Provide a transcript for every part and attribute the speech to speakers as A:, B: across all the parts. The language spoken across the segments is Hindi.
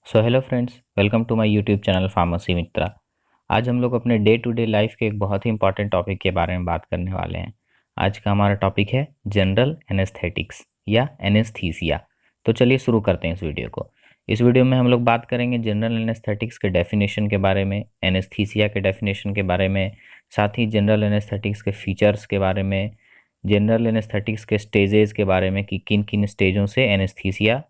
A: So hello friends, welcome to my YouTube channel pharmacy Mitra. आज हम लोग अपने डे टू डे लाइफ के एक बहुत ही इंपॉर्टेंट टॉपिक के बारे में बात करने वाले हैं। आज का हमारा टॉपिक है जनरल एनेस्थेटिक्स या एनेस्थीसिया। तो चलिए शुरू करते हैं इस वीडियो को। इस वीडियो में हम लोग बात करेंगे जनरल एनेस्थेटिक्स के डेफिनेशन के बारे में, एनेस्थीसिया के डेफिनेशन के बारे में, साथ ही जनरल एनेस्थेटिक्स के फीचर्स के बारे में, जनरल एनेस्थेटिक्स के स्टेजेस के बारे में कि किन किन स्टेजों से एनेस्थीसिया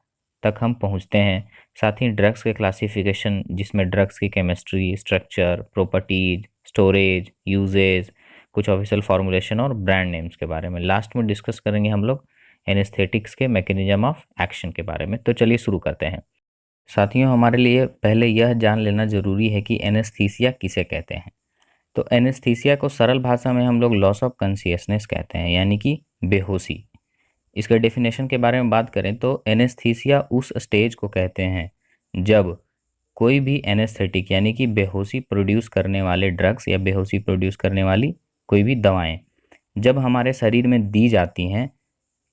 A: तक हम पहुंचते हैं, साथ ही ड्रग्स के क्लासिफिकेशन जिसमें ड्रग्स की chemistry, structure, properties, storage, uses, कुछ ऑफिशियल फॉर्मुलेशन और ब्रांड नेम्स के बारे में। लास्ट में डिस्कस करेंगे हम लोग एनेस्थेटिक्स के मैकेनिज्म ऑफ एक्शन के बारे में। तो चलिए शुरू करते हैं। साथियों, हमारे लिए पहले यह जान लेना जरूरी है कि एनेस्थीसिया किसे कहते हैं। तो एनेस्थीसिया को सरल भाषा में हम लोग लॉस ऑफ कॉन्शियसनेस कहते हैं, यानी कि बेहोशी। इसके डेफिनेशन के बारे में बात करें तो एनेस्थीसिया उस स्टेज को कहते हैं जब कोई भी एनेस्थेटिक यानी कि बेहोशी प्रोड्यूस करने वाले ड्रग्स या बेहोशी प्रोड्यूस करने वाली कोई भी दवाएं जब हमारे शरीर में दी जाती हैं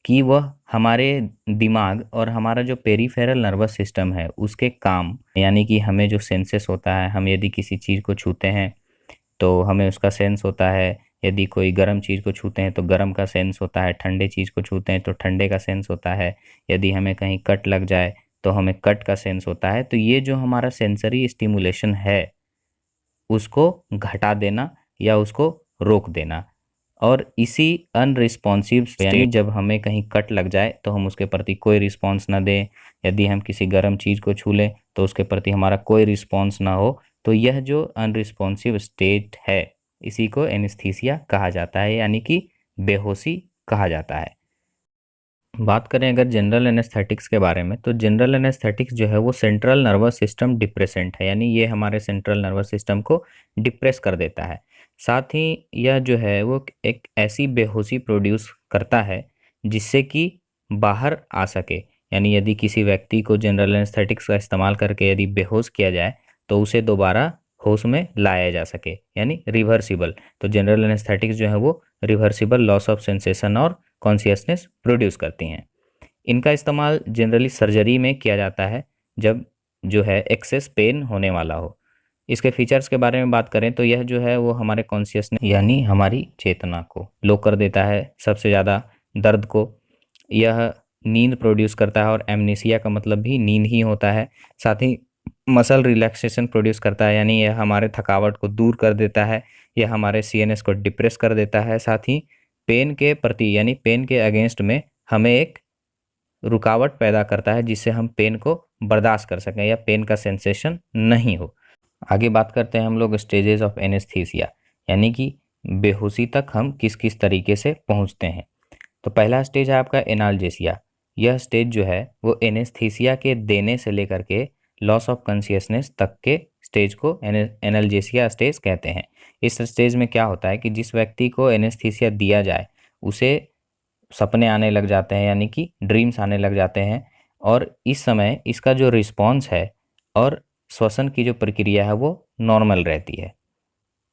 A: कि वह हमारे दिमाग और हमारा जो पेरिफेरल नर्वस सिस्टम है उसके काम, यानी कि हमें जो सेंसेस होता है, हम यदि किसी चीज़ को छूते हैं तो हमें उसका सेंस होता है, यदि कोई गर्म चीज़ को छूते हैं तो गर्म का सेंस होता है, ठंडे चीज़ को छूते हैं तो ठंडे का सेंस होता है, यदि हमें कहीं कट लग जाए तो हमें कट का सेंस होता है। तो ये जो हमारा सेंसरी स्टिमुलेशन है उसको घटा देना या उसको रोक देना। और इसी अनरिस्पॉन्सिव यानी जब हमें कहीं कट लग जाए तो हम उसके प्रति कोई रिस्पॉन्स ना दें, यदि हम किसी गर्म चीज़ को छू लें तो उसके प्रति हमारा कोई रिस्पॉन्स ना हो, तो यह जो अनरिस्पॉन्सिव स्टेट है इसी को एनेस्थीसिया कहा जाता है, यानी कि बेहोशी कहा जाता है। बात करें अगर जनरल एनेस्थेटिक्स के बारे में, तो जनरल एनेस्थेटिक्स जो है वो सेंट्रल नर्वस सिस्टम डिप्रेसेंट है, यानी ये हमारे सेंट्रल नर्वस सिस्टम को डिप्रेस कर देता है। साथ ही यह जो है वो एक ऐसी बेहोशी प्रोड्यूस करता है जिससे कि बाहर आ सके, यानी यदि किसी व्यक्ति को जनरल एनेस्थेटिक्स का इस्तेमाल करके यदि बेहोश किया जाए तो उसे दोबारा होश में लाया जा सके, यानी रिवर्सिबल। तो जनरल एनेस्थेटिक्स जो है वो रिवर्सिबल लॉस ऑफ सेंसेशन और कॉन्शियसनेस प्रोड्यूस करती हैं। इनका इस्तेमाल जनरली सर्जरी में किया जाता है जब जो है एक्सेस पेन होने वाला हो। इसके फीचर्स के बारे में बात करें तो यह जो है वो हमारे कॉन्शियसनेस यानी हमारी चेतना को लो कर देता है, सबसे ज़्यादा दर्द को। यह नींद प्रोड्यूस करता है और एमनीसिया का मतलब भी नींद ही होता है। साथ ही मसल रिलैक्सेशन प्रोड्यूस करता है, यानी यह हमारे थकावट को दूर कर देता है, यह हमारे सीएनएस को डिप्रेस कर देता है। साथ ही पेन के प्रति यानी पेन के अगेंस्ट में हमें एक रुकावट पैदा करता है जिससे हम पेन को बर्दाश्त कर सकें या पेन का सेंसेशन नहीं हो। आगे बात करते हैं हम लोग स्टेजेस ऑफ एनेस्थीसिया, यानी कि बेहोशी तक हम किस किस तरीके से पहुंचते हैं। तो पहला स्टेज है आपका एनाल्जेसिया। यह स्टेज जो है वो एनेस्थीसिया के देने से लेकर के लॉस ऑफ कॉन्शियसनेस तक के स्टेज को एनाल्जेसिया स्टेज कहते हैं। इस स्टेज में क्या होता है कि जिस व्यक्ति को एनेस्थीसिया दिया जाए उसे सपने आने लग जाते हैं, यानी कि ड्रीम्स आने लग जाते हैं, और इस समय इसका जो रिस्पॉन्स है और श्वसन की जो प्रक्रिया है वो नॉर्मल रहती है।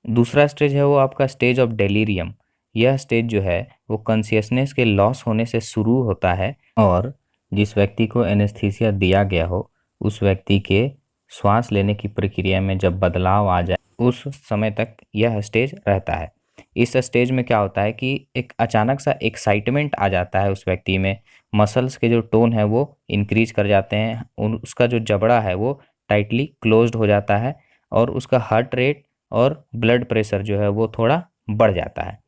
A: दूसरा स्टेज है वो आपका स्टेज ऑफ डेलीरियम। यह स्टेज जो है वो कॉन्शियसनेस के लॉस होने से शुरू होता है और जिस व्यक्ति को एनेस्थीसिया दिया गया हो उस व्यक्ति के श्वास लेने की प्रक्रिया में जब बदलाव आ जाए उस समय तक यह स्टेज रहता है। इस स्टेज में क्या होता है कि एक अचानक सा एक्साइटमेंट आ जाता है उस व्यक्ति में, मसल्स के जो टोन है वो इंक्रीज कर जाते हैं, उसका जो जबड़ा है वो टाइटली क्लोज्ड हो जाता है और उसका हार्ट रेट और ब्लड प्रेशर जो है वो थोड़ा बढ़ जाता है।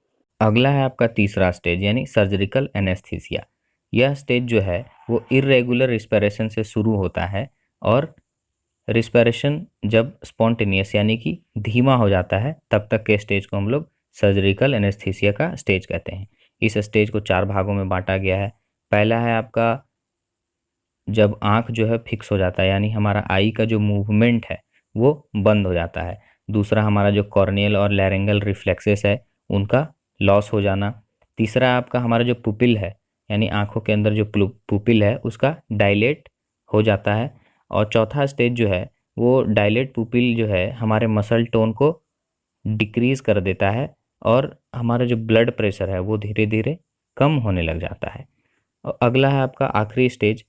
A: अगला है आपका तीसरा स्टेज यानी सर्जिकल एनेस्थीसिया। यह स्टेज जो है वो इरेगुलर रिस्पिरेशन से शुरू होता है और रिस्पिरेशन जब स्पॉन्टेनियस यानी कि धीमा हो जाता है तब तक के स्टेज को हम लोग सर्जिकल एनेस्थीसिया का स्टेज कहते हैं। इस स्टेज को 4 भागों में बांटा गया है। पहला है आपका जब आँख जो है फिक्स हो जाता है, यानी हमारा आई का जो मूवमेंट है वो बंद हो जाता है। दूसरा हमारा जो कॉर्नियल और लैरिंगल रिफ्लेक्सेस है उनका लॉस हो जाना। तीसरा आपका हमारा जो पुपिल है यानी आँखों के अंदर जो पुपिल है उसका डायलेट हो जाता है। और चौथा स्टेज जो है वो डायलेट पुपिल जो है हमारे मसल टोन को डिक्रीज कर देता है और हमारा जो ब्लड प्रेशर है वो धीरे धीरे कम होने लग जाता है। और अगला है आपका आखिरी स्टेज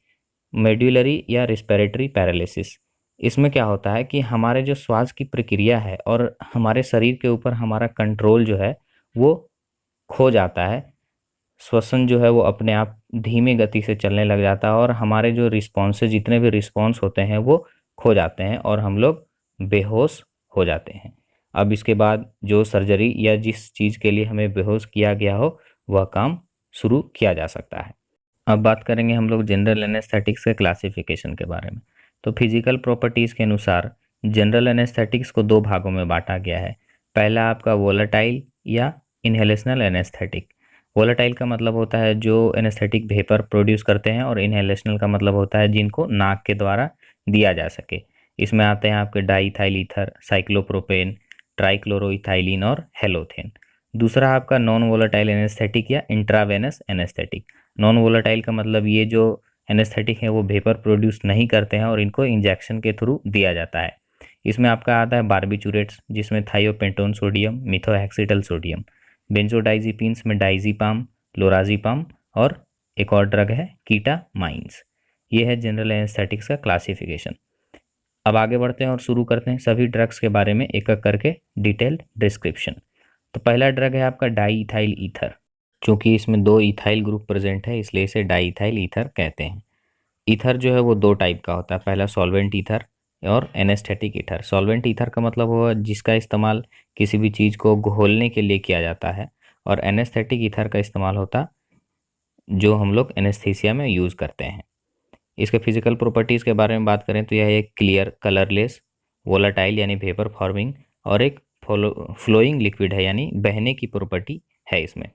A: मेड्यूलरी या रिस्पिरेटरी पैरालिसिस। इसमें क्या होता है कि हमारे जो श्वास की प्रक्रिया है और हमारे शरीर के ऊपर हमारा कंट्रोल जो है वो खो जाता है। श्वसन जो है वो अपने आप धीमी गति से चलने लग जाता है और हमारे जो रिस्पॉन्सेज जितने भी रिस्पॉन्स होते हैं वो खो जाते हैं और हम लोग बेहोश हो जाते हैं। अब इसके बाद जो सर्जरी या जिस चीज़ के लिए हमें बेहोश किया गया हो वह काम शुरू किया जा सकता है। अब बात करेंगे हम लोग जनरल एनेस्थेटिक्स के क्लासिफिकेशन के बारे में। तो फिजिकल प्रॉपर्टीज़ के अनुसार जनरल एनेस्थेटिक्स को दो भागों में बांटा गया है। पहला आपका वोलेटाइल या इनहेलेशनल एनेस्थेटिक। वोलेटाइल का मतलब होता है जो एनेस्थेटिक वेपर प्रोड्यूस करते हैं और इनहेलेशनल का मतलब होता है जिनको नाक के द्वारा दिया जा सके। इसमें आते हैं आपके डाईथाइल ईथर, साइक्लोप्रोपेन, ट्राइक्लोरोइथाइलिन और हेलोथेन। दूसरा आपका नॉन वोलेटाइल एनेस्थेटिक या इंट्रावेनस एनेस्थेटिक। नॉन वोलेटाइल का मतलब ये जो एनेस्थेटिक है वो वेपर प्रोड्यूस नहीं करते हैं और इनको इंजेक्शन के थ्रू दिया जाता है। इसमें आपका आता है बारबिचूरेट्स जिसमें थायोपेंटोन सोडियम, मिथोहेक्सिटल सोडियम। बेंजोडाइजिपिन्स में डाइजीपाम, लोराजीपाम और एक और ड्रग है कीटामाइंस। ये है जनरल एनेस्थेटिक्स का क्लासिफिकेशन। अब आगे बढ़ते हैं और शुरू करते हैं सभी ड्रग्स के बारे में एक एक करके डिटेल्ड डिस्क्रिप्शन। तो पहला ड्रग है आपका डाई इथाइल ईथर। चूंकि इसमें दो इथाइल ग्रुप प्रेजेंट है इसलिए इसे डाई इथाइल ईथर कहते हैं। ईथर जो है वो दो टाइप का होता है, पहला सॉल्वेंट ईथर और एनेस्थेटिक ईथर। सॉल्वेंट ईथर का मतलब हुआ जिसका इस्तेमाल किसी भी चीज़ को घोलने के लिए किया जाता है और एनेस्थेटिक ईथर का इस्तेमाल होता जो हम लोग एनेस्थीसिया में यूज़ करते हैं। इसके फिजिकल प्रॉपर्टीज़ के बारे में बात करें तो यह एक क्लियर, कलरलेस, वोलाटाइल यानी वेपर फॉर्मिंग और एक फ्लोइंग लिक्विड है यानी बहने की प्रॉपर्टी है इसमें।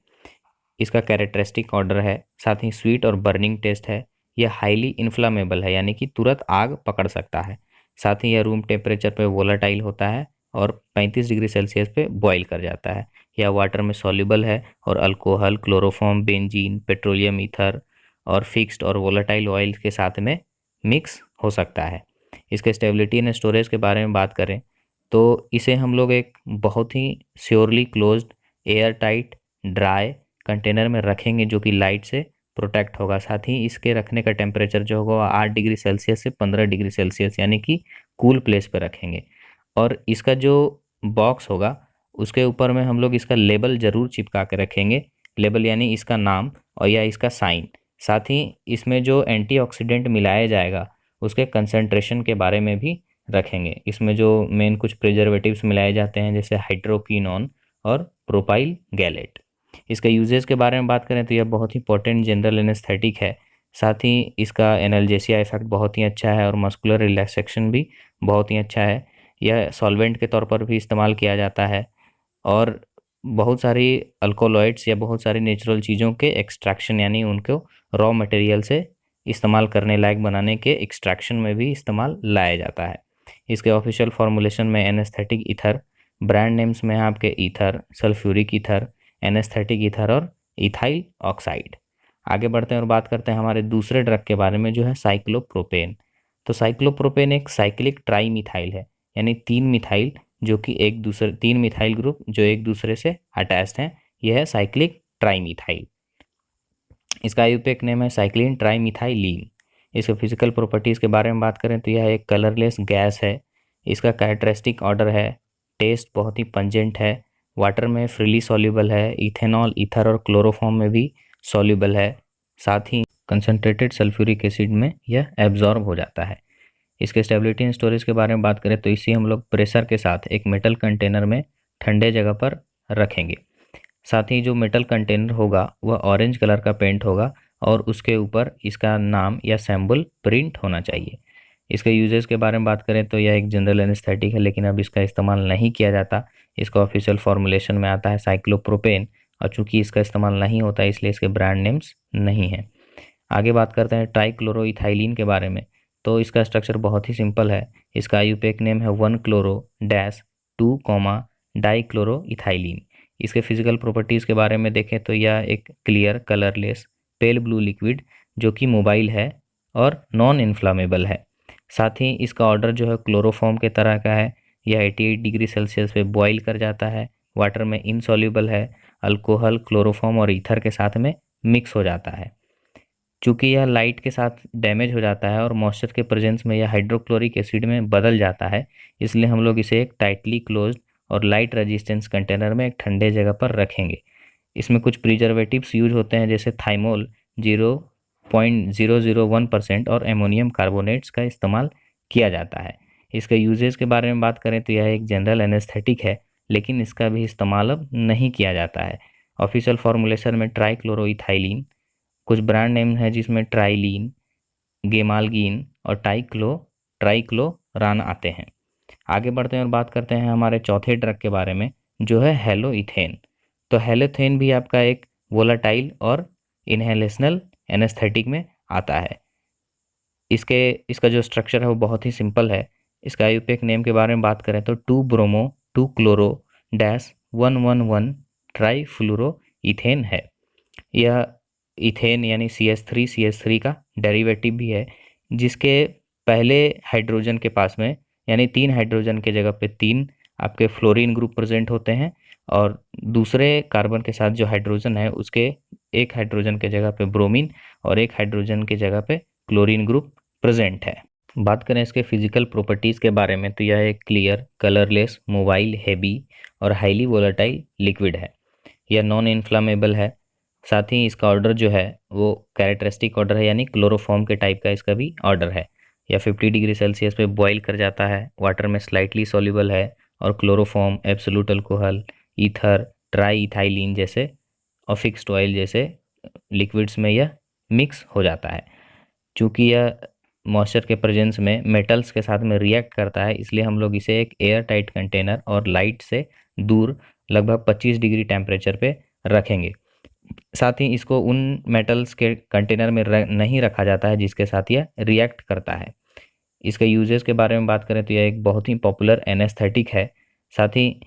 A: इसका कैरेक्टरिस्टिक ऑर्डर है, साथ ही स्वीट और बर्निंग टेस्ट है। यह हाईली इन्फ्लामेबल है यानी कि तुरंत आग पकड़ सकता है। साथ ही यह रूम टेम्परेचर पे वोलाटाइल होता है और 35 डिग्री सेल्सियस पे बॉईल कर जाता है। यह वाटर में सॉल्युबल है और alcohol, chloroform, benzene, petroleum ether और फिक्स्ड और वोलाटाइल ऑयल के साथ में मिक्स हो सकता है। इसके स्टेबिलिटी एंड स्टोरेज के बारे में बात करें तो इसे हम लोग एक बहुत ही surely closed, air tight, dry container में रखेंगे जो कि लाइट से प्रोटेक्ट होगा। साथ ही इसके रखने का टेम्परेचर जो होगा 8 डिग्री सेल्सियस से 15 डिग्री सेल्सियस यानी कि कूल प्लेस पर रखेंगे। और इसका जो बॉक्स होगा उसके ऊपर में हम लोग इसका लेबल ज़रूर चिपका के रखेंगे। लेबल यानी इसका नाम और या इसका साइन। साथ ही इसमें जो एंटीऑक्सीडेंट मिलाया जाएगा उसके कंसंट्रेशन के बारे में भी रखेंगे। इसमें जो मेन कुछ प्रिजर्वेटिव्स मिलाए जाते हैं जैसे हाइड्रोक्विनोन और प्रोपाइल गैलेट। इसके यूजेस के बारे में बात करें तो यह बहुत ही पोटेंट जनरल एनेस्थेटिक है। साथ ही इसका एनाल्जेसिया इफेक्ट बहुत ही अच्छा है और मस्कुलर रिलैक्सेशन भी बहुत ही अच्छा है। यह सॉल्वेंट के तौर पर भी इस्तेमाल किया जाता है और बहुत सारी अल्कोलॉइड्स या बहुत सारी नेचुरल चीज़ों के एक्सट्रैक्शन यानी उनको रॉ मटेरियल से इस्तेमाल करने लायक बनाने के एक्सट्रैक्शन में भी इस्तेमाल लाया जाता है। इसके ऑफिशियल फॉर्मुलेशन में एनेस्थेटिक ईथर, ब्रांड नेम्स में आपके ether, sulphuric ether, anaesthetic ether और इथाइल ऑक्साइड। आगे बढ़ते हैं और बात करते हैं हमारे दूसरे ड्रग के बारे में जो है साइक्लोप्रोपेन। तो साइक्लोप्रोपेन एक साइक्लिक ट्राई मिथाइल है यानी तीन मिथाइल जो कि एक दूसरे तीन मिथाइल ग्रुप जो एक दूसरे से अटैच्ड हैं, यह है साइक्लिक ट्राईमिथाइल। इसका आयुर्वेदिक नेम है साइक्लिन ट्राईमिथाइलीन। इसके फिजिकल प्रॉपर्टीज़ के बारे में बात करें तो यह एक कलरलेस गैस है। इसका कैरेक्टरिस्टिक ऑर्डर है, टेस्ट बहुत ही पंजेंट है, वाटर में फ्रीली सॉल्युबल है, इथेनॉल, ईथर और क्लोरोफॉर्म में भी सॉल्युबल है। साथ ही कंसनट्रेटेड सल्फ्यूरिक एसिड में यह एब्जॉर्ब हो जाता है। इसके स्टेबिलिटी एंड स्टोरेज के बारे में बात करें तो इसे हम लोग प्रेशर के साथ एक मेटल कंटेनर में ठंडे जगह पर रखेंगे। साथ ही जो मेटल कंटेनर होगा वह ऑरेंज कलर का पेंट होगा और उसके ऊपर इसका नाम या सैम्बल प्रिंट होना चाहिए। इसके यूजेस के बारे में बात करें तो यह एक जनरल एनेस्थेटिक है लेकिन अब इसका इस्तेमाल नहीं किया जाता। इसका ऑफिशियल फॉर्मुलेशन में आता है साइक्लोप्रोपेन और चूंकि इसका इस्तेमाल नहीं होता इसलिए इसके ब्रांड नेम्स नहीं हैं। आगे बात करते हैं ट्राइक्लोरोइथाइलिन के बारे में। तो इसका स्ट्रक्चर बहुत ही सिंपल है। इसका आयुर्वेदिक नेम है 1-क्लोरो-2, डाई क्लोरो इथाइलिन। इसके फिजिकल प्रॉपर्टीज़ के बारे में देखें तो यह एक clear, colourless, pale blue liquid जो कि मोबाइल है और नॉन इन्फ्लामेबल है। साथ ही इसका ऑर्डर जो है क्लोरोफॉर्म के तरह का है। यह 88 डिग्री सेल्सियस पे बॉईल कर जाता है, वाटर में इनसॉल्युबल है, अल्कोहल, क्लोरोफॉर्म और ईथर के साथ में मिक्स हो जाता है। चूँकि यह लाइट के साथ डैमेज हो जाता है और मॉइस्चर के प्रेजेंस में यह हाइड्रोक्लोरिक एसिड में बदल जाता है, इसलिए हम लोग इसे एक टाइटली क्लोज्ड और लाइट रेजिस्टेंस कंटेनर में एक ठंडे जगह पर रखेंगे। इसमें कुछ प्रिजर्वेटिव्स यूज होते हैं जैसे थाइमोल 0.001% और एमोनियम कार्बोनेट्स का इस्तेमाल किया जाता है। इसके यूजेस के बारे में बात करें तो यह एक जनरल एनेस्थेटिक है, लेकिन इसका भी इस्तेमाल अब नहीं किया जाता है। ऑफिशियल फॉर्मुलेशन में ट्राइक्लोरोइथाइलिन, कुछ ब्रांड नेम है जिसमें ट्राइलीन, गेमालगीन और ट्राइक्लोरान आते हैं। आगे बढ़ते हैं और बात करते हैं हमारे चौथे ड्रग के बारे में, जो है हेलोइथेन। तो हेलोथेन भी आपका एक वोलाटाइल और इनहेलेशनल एनेस्थेटिक में आता है। इसका जो स्ट्रक्चर है वो बहुत ही सिंपल है। इसका आईयूपीएक नेम के बारे में बात करें तो 2 bromo 2 chloro dash 111 trifluoro ethane है। यह इथेन यानी CH3 का डेरिवेटिव भी है, जिसके पहले हाइड्रोजन के पास में यानी 3 हाइड्रोजन के जगह पे 3 आपके फ्लोरीन ग्रुप प्रेजेंट होते हैं और दूसरे कार्बन के साथ जो हाइड्रोजन है उसके एक हाइड्रोजन के जगह पे ब्रोमीन और एक हाइड्रोजन के जगह पे क्लोरीन ग्रुप प्रेजेंट है। बात करें इसके फिजिकल प्रॉपर्टीज़ के बारे में तो यह एक क्लियर, कलरलेस, मोबाइल, हेवी और हाईली वोलेटाइल लिक्विड है। यह नॉन इन्फ्लामेबल है। साथ ही इसका ऑर्डर जो है वो कैरेक्टरिस्टिक ऑर्डर है, यानी क्लोरोफॉर्म के टाइप का इसका भी ऑर्डर है। यह 50 डिग्री सेल्सियस पे बॉईल कर जाता है, वाटर में स्लाइटली सॉल्युबल है और chloroform, absolute alcohol, ether, try ethylene जैसे और फिक्स्ड ऑयल जैसे लिक्विड्स में यह मिक्स हो जाता है। चूँकि यह मॉइस्चर के प्रेजेंस में मेटल्स के साथ में रिएक्ट करता है, इसलिए हम लोग इसे एक एयर टाइट कंटेनर और लाइट से दूर लगभग 25 डिग्री टेम्परेचर पे रखेंगे। साथ ही इसको उन मेटल्स के कंटेनर में नहीं रखा जाता है जिसके साथ यह रिएक्ट करता है। इसके यूजेस के बारे में बात करें तो यह एक बहुत ही पॉपुलर एनेस्थेटिक है। साथ ही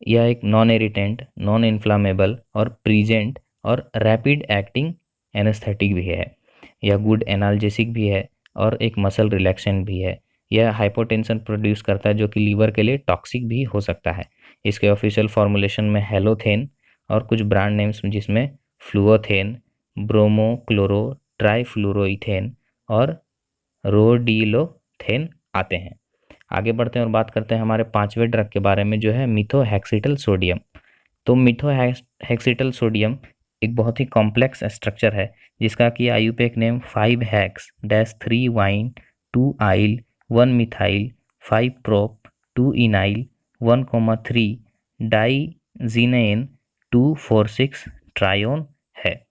A: यह एक नॉन इरिटेंट, नॉन इन्फ्लामेबल और प्रीजेंट और रैपिड एक्टिंग एनेस्थेटिक भी है। यह गुड एनाल्जेसिक भी है और एक मसल रिलैक्सेंट भी है। यह हाइपोटेंशन प्रोड्यूस करता है जो कि लीवर के लिए टॉक्सिक भी हो सकता है। इसके ऑफिशियल फॉर्मुलेशन में हेलोथेन और कुछ ब्रांड नेम्स जिसमें फ्लुओथेन, ब्रोमो क्लोरो ट्राईफ्लोरोइथेन और रोडिलोथेन आते हैं। आगे बढ़ते हैं और बात करते हैं हमारे पांचवें ड्रग के बारे में, जो है मिथोहेक्सिटल सोडियम। तो मिथोहेक्सिटल सोडियम एक बहुत ही कॉम्प्लेक्स स्ट्रक्चर है जिसका कि IUPAC name 5 hex dash 3 wine 2 आइल 1 मिथाइल 5 प्रोप 2 इनाइल 1,3 डाइजीनेन 2,4,6 ट्रायोन है।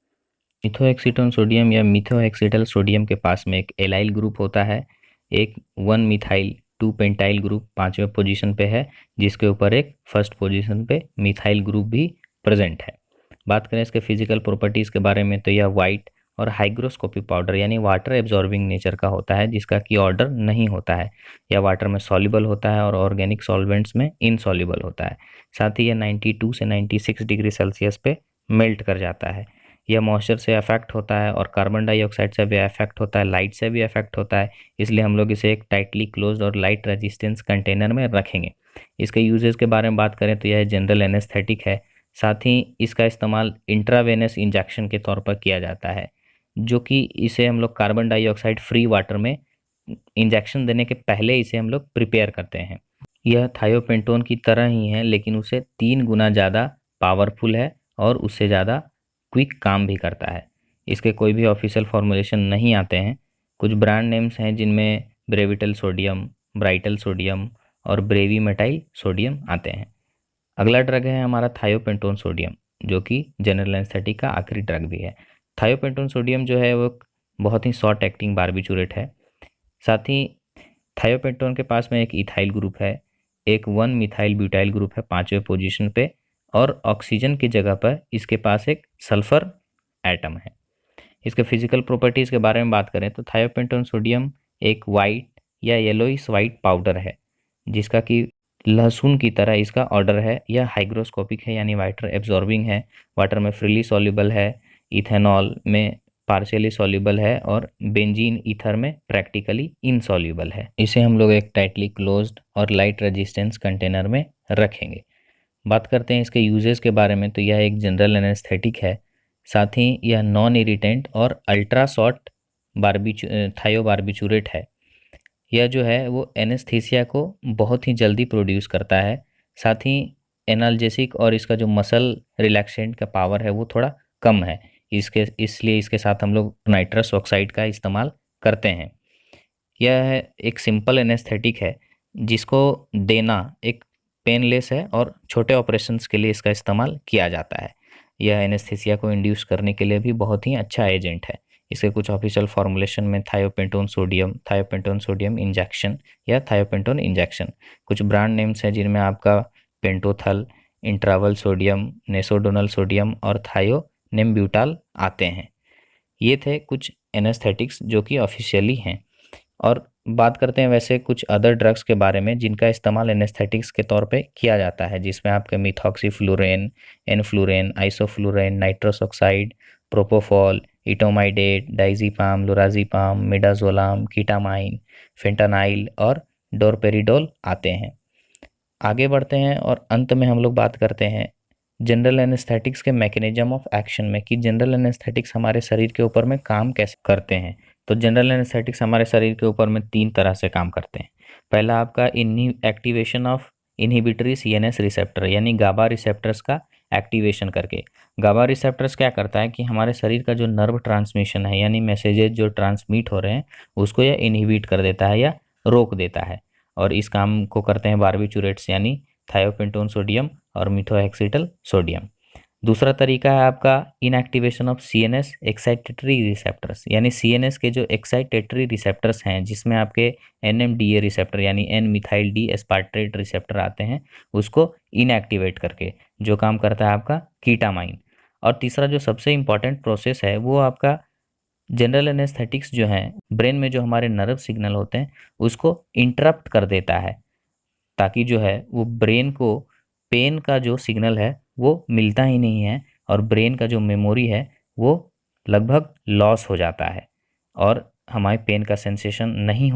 A: मिथोहेक्सिटोन सोडियम या मिथोहेक्सिटल सोडियम के पास में एक एलाइल ग्रुप होता है। एक 1 मिथाइल 2 पेंटाइल ग्रुप 5वें पोजीशन पे है, जिसके ऊपर एक फर्स्ट पोजीशन पे मिथाइल ग्रुप भी प्रेजेंट है। बात करें इसके फिजिकल प्रॉपर्टीज़ के बारे में तो यह वाइट और हाइग्रोस्कोपिक पाउडर यानी वाटर एब्जॉर्बिंग नेचर का होता है, जिसका कि ऑर्डर नहीं होता है। यह वाटर में सॉल्युबल होता है और ऑर्गेनिक सॉल्वेंट्स में इनसॉल्युबल होता है। साथ ही यह 92 से 96 डिग्री सेल्सियस पे मेल्ट कर जाता है। यह मॉइस्चर से अफेक्ट होता है और कार्बन डाइऑक्साइड से भी अफेक्ट होता है, लाइट से भी अफेक्ट होता है, इसलिए हम लोग इसे एक टाइटली क्लोज्ड और लाइट रेजिस्टेंस कंटेनर में रखेंगे। इसके यूजेस के बारे में बात करें तो यह जनरल एनेस्थेटिक है। साथ ही इसका इस्तेमाल इंट्रावेनस इंजेक्शन के तौर पर किया जाता है, जो कि इसे हम लोग कार्बन डाइऑक्साइड फ्री वाटर में इंजेक्शन देने के पहले इसे हम लोग प्रिपेयर करते हैं। यह थायोपेंटोन की तरह ही है, लेकिन उसे 3 गुना ज़्यादा पावरफुल है और उससे ज़्यादा क्विक काम भी करता है। इसके कोई भी ऑफिशियल फॉर्मुलेशन नहीं आते हैं। कुछ ब्रांड नेम्स हैं जिनमें ब्रेविटल सोडियम, ब्राइटल सोडियम और ब्रेवीमेटाइल सोडियम आते हैं। अगला ड्रग है हमारा थायोपेंटोन सोडियम, जो कि जनरल एनेस्थेटिक का आखिरी ड्रग भी है। थायोपेंटोन सोडियम जो है वो बहुत ही शॉर्ट एक्टिंग बारबिचूरेट है। साथ ही थायोपेंटोन के पास में एक इथाइल ग्रुप है, एक 1 मिथाइल ब्यूटाइल ग्रुप है 5वें पोजीशन पे और ऑक्सीजन की जगह पर इसके पास एक सल्फर एटम है। इसके फिजिकल प्रॉपर्टीज़ के बारे में बात करें तो थायोपेंटोन सोडियम एक वाइट या येलोइश वाइट पाउडर है, जिसका कि लहसुन की तरह इसका ऑर्डर है। यह हाइग्रोस्कोपिक है यानी वाटर एब्जॉर्बिंग है, वाटर में फ्रीली सॉल्युबल है, इथेनॉल में पार्शियली सॉल्युबल है और बेंजीन ईथर में प्रैक्टिकली इनसॉल्युबल है। इसे हम लोग एक टाइटली क्लोज्ड और लाइट रेजिस्टेंस कंटेनर में रखेंगे। बात करते हैं इसके यूजेस के बारे में तो यह एक जनरल एनेस्थेटिक है। साथ ही यह नॉन इरिटेंट और अल्ट्रा शॉर्ट थायोबार्बिचूरेट है। यह जो है वो एनेस्थीसिया को बहुत ही जल्दी प्रोड्यूस करता है। साथ ही एनाल्जेसिक और इसका जो मसल रिलैक्सेंट का पावर है वो थोड़ा कम है। इसलिए इसके साथ हम लोग नाइट्रस ऑक्साइड का इस्तेमाल करते हैं। यह एक सिंपल एनेस्थेटिक है जिसको देना एक पेनलेस है और छोटे ऑपरेशंस के लिए इसका इस्तेमाल किया जाता है। यह एनेस्थीसिया को इंड्यूस करने के लिए भी बहुत ही अच्छा एजेंट है। इसके कुछ ऑफिशियल फॉर्मुलेशन में थायोपेंटोन सोडियम इंजेक्शन या थायोपेंटोन इंजेक्शन, कुछ ब्रांड नेम्स हैं जिनमें आपका पेंटोथल, इंट्रावल सोडियम, नेसोडोनल सोडियम और थायोनेम्ब्यूटाल आते हैं। ये थे कुछ एनेस्थेटिक्स जो कि ऑफिशियली हैं। और बात करते हैं वैसे कुछ अदर ड्रग्स के बारे में जिनका इस्तेमाल एनेस्थेटिक्स के तौर पे किया जाता है, जिसमें आपके methoxyflurane, enflurane, isoflurane, nitrous oxide, propofol, etomidate, diazepam, lorazepam, midazolam, ketamine, fentanyl और डोरपेरिडोल आते हैं। आगे बढ़ते हैं और अंत में हम लोग बात करते हैं जनरल एनेस्थेटिक्स के मैकेनिज्म ऑफ एक्शन में कि जनरल एनेस्थेटिक्स हमारे शरीर के ऊपर में काम कैसे करते हैं। तो जनरल एनेस्थेटिक्स हमारे शरीर के ऊपर में 3 तरह से काम करते हैं। पहला आपका activation of inhibitory CNS receptor यानी गाबा रिसेप्टर्स का एक्टिवेशन करके। गाबा रिसेप्टर्स क्या करता है कि हमारे शरीर का जो नर्व ट्रांसमिशन है यानी मैसेजेस जो ट्रांसमिट हो रहे हैं उसको यह इनहिबिट कर देता है या रोक देता है, और इस काम को करते हैं बार्बिचूरेट्स यानी थायोपेंटोन सोडियम और मिथोहेक्सिटल सोडियम। दूसरा तरीका है आपका inactivation of CNS excitatory receptors यानी सीएनएस के जो एक्साइटेटरी रिसेप्टर्स हैं जिसमें आपके एनएमडीए रिसेप्टर यानी एन मिथाइल डी एस्पार्ट्रेट रिसेप्टर आते हैं, उसको इनएक्टिवेट करके, जो काम करता है आपका कीटामाइन। और तीसरा जो सबसे इम्पॉर्टेंट प्रोसेस है वो आपका जनरल एनेस्थेटिक्स जो है ब्रेन में जो हमारे नर्व सिग्नल होते हैं उसको इंटरप्ट कर देता है, ताकि जो है वो ब्रेन को पेन का जो सिग्नल है वो मिलता ही नहीं है और ब्रेन का जो मेमोरी है वो लगभग लॉस हो जाता है और हमारे पेन का सेंसेशन नहीं